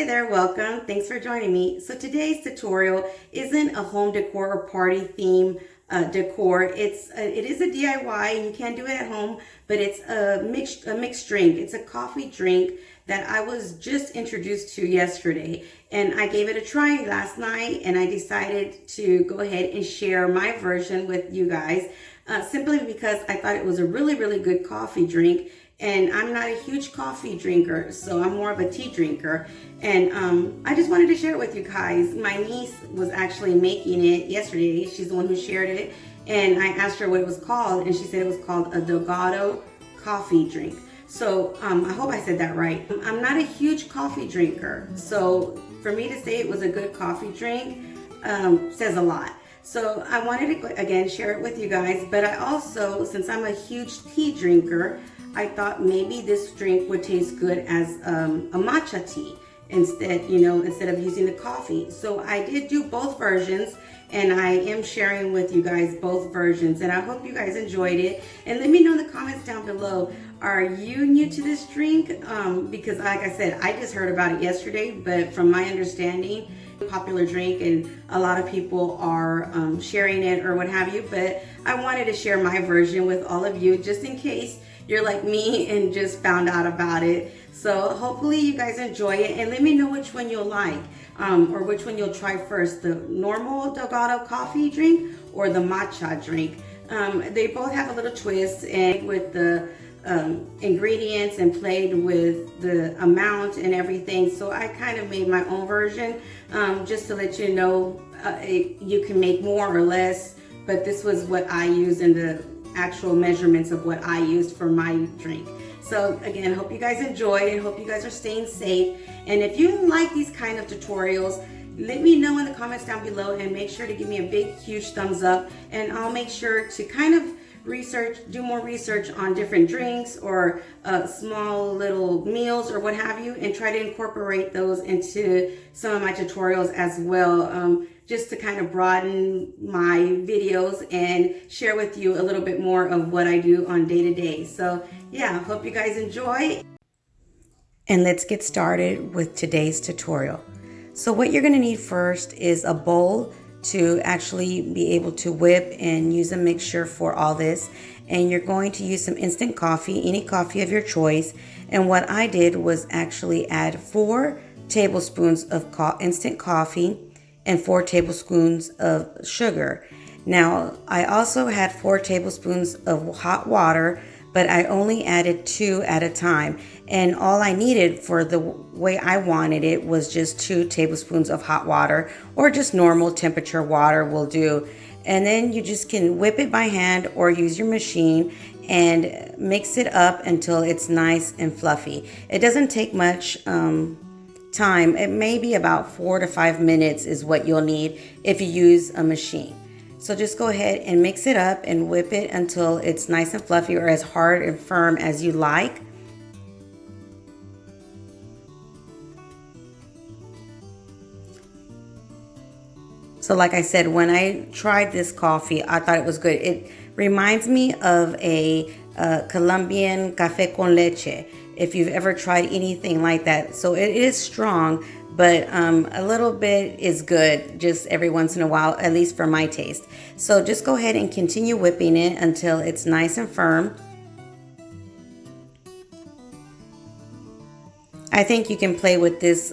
there, welcome. Thanks for joining me. So today's tutorial isn't a home decor or party theme decor. It is a DIY and you can do it at home, but it's a mixed drink. It's a coffee drink that I was just introduced to yesterday, and I gave it a try last night, and I decided to go ahead and share my version with you guys simply because I thought it was a really good coffee drink. And I'm not a huge coffee drinker, so I'm more of a tea drinker. And I just wanted to share it with you guys. My niece was actually making it yesterday. She's the one who shared it. And I asked her what it was called, and she said it was called a Dalgona coffee drink. So I hope I said that right. I'm not a huge coffee drinker, so for me to say it was a good coffee drink says a lot. So I wanted to, again, share it with you guys. But I also, since I'm a huge tea drinker, I thought maybe this drink would taste good as a matcha tea instead of using the coffee. So I did do both versions, and I am sharing with you guys both versions, and I hope you guys enjoyed it. And let me know in the comments down below, are you new to this drink? Because like I said, I just heard about it yesterday, but from my understanding, popular drink and a lot of people are sharing it or what have you. But I wanted to share my version with all of you just in case you're like me and just found out about it. So hopefully you guys enjoy it, and let me know which one you'll like or which one you'll try first, the normal Dalgona coffee drink or the matcha drink. They both have a little twist and with the ingredients and played with the amount and everything. So I kind of made my own version just to let you know you can make more or less, but this was what I used in the actual measurements of what I used for my drink. So again, hope you guys enjoy and hope you guys are staying safe. And if you like these kind of tutorials, let me know in the comments down below, and make sure to give me a big huge thumbs up, and I'll make sure to kind of do more research on different drinks or small little meals or what have you, and try to incorporate those into some of my tutorials as well, just to kind of broaden my videos and share with you a little bit more of what I do on day to day. So yeah, hope you guys enjoy. And let's get started with today's tutorial. So what you're gonna need first is a bowl to actually be able to whip and use a mixture for all this. And you're going to use some instant coffee, any coffee of your choice. And what I did was actually add 4 tablespoons of instant coffee and 4 tablespoons of sugar. Now, I also had 4 tablespoons of hot water, but I only added 2 at a time. And all I needed for the way I wanted it was just 2 tablespoons of hot water, or just normal temperature water will do. And then you just can whip it by hand or use your machine and mix it up until it's nice and fluffy. It doesn't take much time. It may be about 4 to 5 minutes is what you'll need if you use a machine. So just go ahead and mix it up and whip it until it's nice and fluffy, or as hard and firm as you like. So like I said, when I tried this coffee, I thought it was good. It reminds me of a Colombian café con leche, if you've ever tried anything like that. So it is strong, but a little bit is good just every once in a while, at least for my taste. So just go ahead and continue whipping it until it's nice and firm. I think you can play with this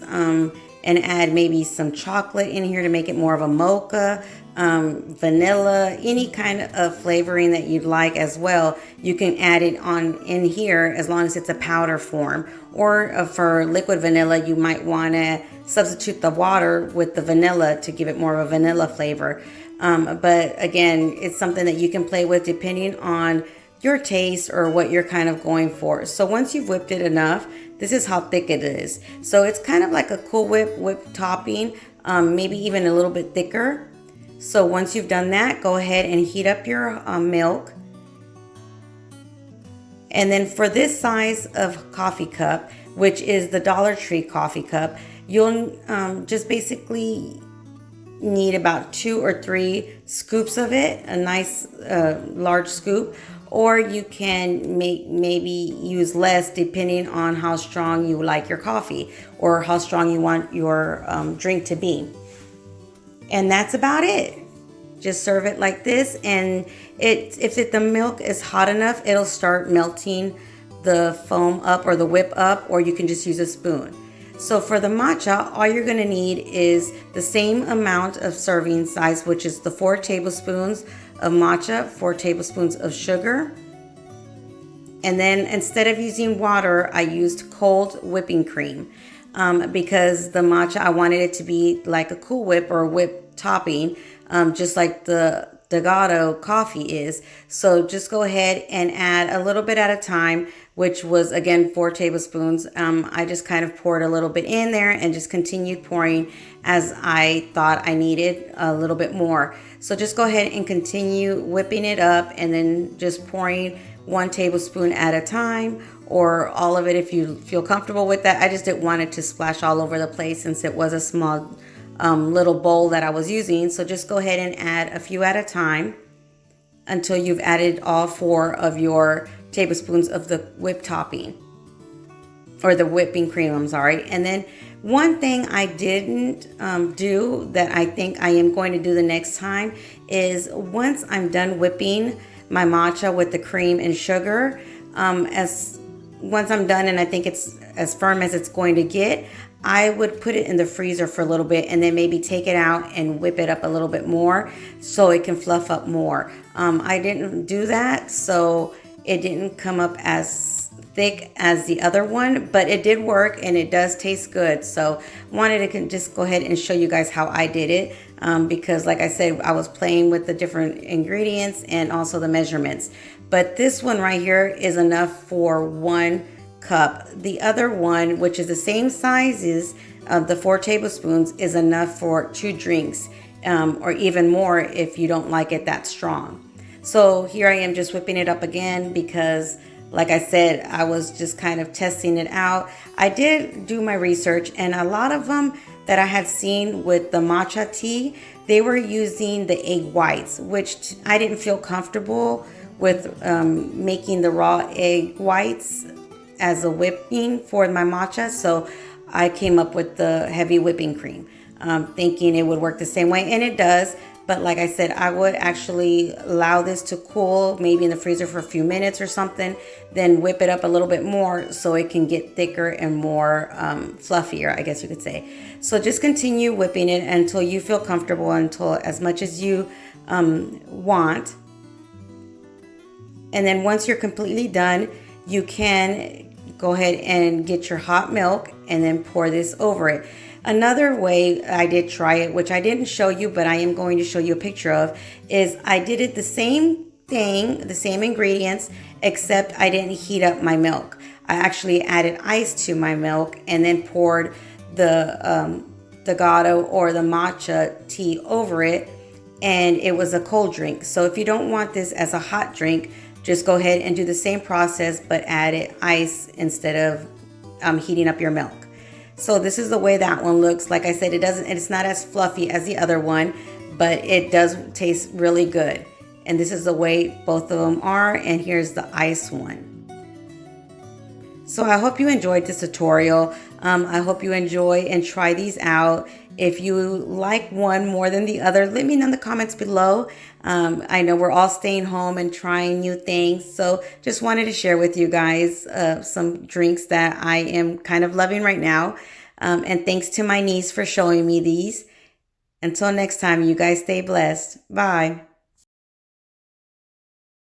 and add maybe some chocolate in here to make it more of a mocha, vanilla, any kind of flavoring that you'd like as well. You can add it on in here as long as it's a powder form. Or for liquid vanilla, you might want to substitute the water with the vanilla to give it more of a vanilla flavor. But again, it's something that you can play with depending on your taste or what you're kind of going for. So once you've whipped it enough, this is how thick it is. So it's kind of like a Cool Whip topping, maybe even a little bit thicker. So once you've done that, go ahead and heat up your milk. And then for this size of coffee cup, which is the Dollar Tree coffee cup, you'll just basically need about 2 or 3 scoops of it, a nice large scoop. or you can maybe use less depending on how strong you like your coffee or how strong you want your drink to be. And that's about it. Just serve it like this, and if the milk is hot enough, it'll start melting the foam up or the whip up, or you can just use a spoon. So for the matcha, all you're going to need is the same amount of serving size, which is the 4 tablespoons of matcha, 4 tablespoons of sugar. And then instead of using water, I used cold whipping cream because the matcha, I wanted it to be like a Cool Whip or a whip topping, just like the Dalgona coffee is. So just go ahead and add a little bit at a time, which was again 4 tablespoons. I just kind of poured a little bit in there and just continued pouring as I thought I needed a little bit more. So just go ahead and continue whipping it up and then just pouring 1 tablespoon at a time, or all of it if you feel comfortable with that. I just didn't want it to splash all over the place since it was a small little bowl that I was using. So just go ahead and add a few at a time until you've added all 4 of your tablespoons of the whipped topping, or the whipping cream, I'm sorry. And then one thing I didn't do that I think I am going to do the next time is once I'm done whipping my matcha with the cream and sugar, once I'm done and I think it's as firm as it's going to get, I would put it in the freezer for a little bit and then maybe take it out and whip it up a little bit more so it can fluff up more. I didn't do that, so it didn't come up as thick as the other one, but it did work and it does taste good. So wanted to just go ahead and show you guys how I did it, because like I said, I was playing with the different ingredients and also the measurements. But this one right here is enough for 1 cup. The other one, which is the same sizes of the 4 tablespoons, is enough for 2 drinks, or even more if you don't like it that strong. So here I am just whipping it up again because, like I said, I was just kind of testing it out. I did do my research, and a lot of them that I had seen with the matcha tea, they were using the egg whites, which I didn't feel comfortable with making the raw egg whites as a whipping for my matcha. So I came up with the heavy whipping cream, thinking it would work the same way, and it does. But like I said, I would actually allow this to cool maybe in the freezer for a few minutes or something, then whip it up a little bit more so it can get thicker and more fluffier, I guess you could say. So just continue whipping it until you feel comfortable, until as much as you want. And then once you're completely done, you can go ahead and get your hot milk and then pour this over it. Another way I did try it, which I didn't show you, but I am going to show you a picture of, is I did it the same thing, the same ingredients, except I didn't heat up my milk. I actually added ice to my milk and then poured the Dalgona or the matcha tea over it, and it was a cold drink. So if you don't want this as a hot drink, just go ahead and do the same process, but add ice instead of heating up your milk. So this is the way that one looks. Like I said, it's not as fluffy as the other one, but it does taste really good. And this is the way both of them are. And here's the ice one. So I hope you enjoyed this tutorial. I hope you enjoy and try these out. If you like one more than the other, let me know in the comments below. I know we're all staying home and trying new things, so just wanted to share with you guys some drinks that I am kind of loving right now. And thanks to my niece for showing me these. Until next time, you guys stay blessed. Bye.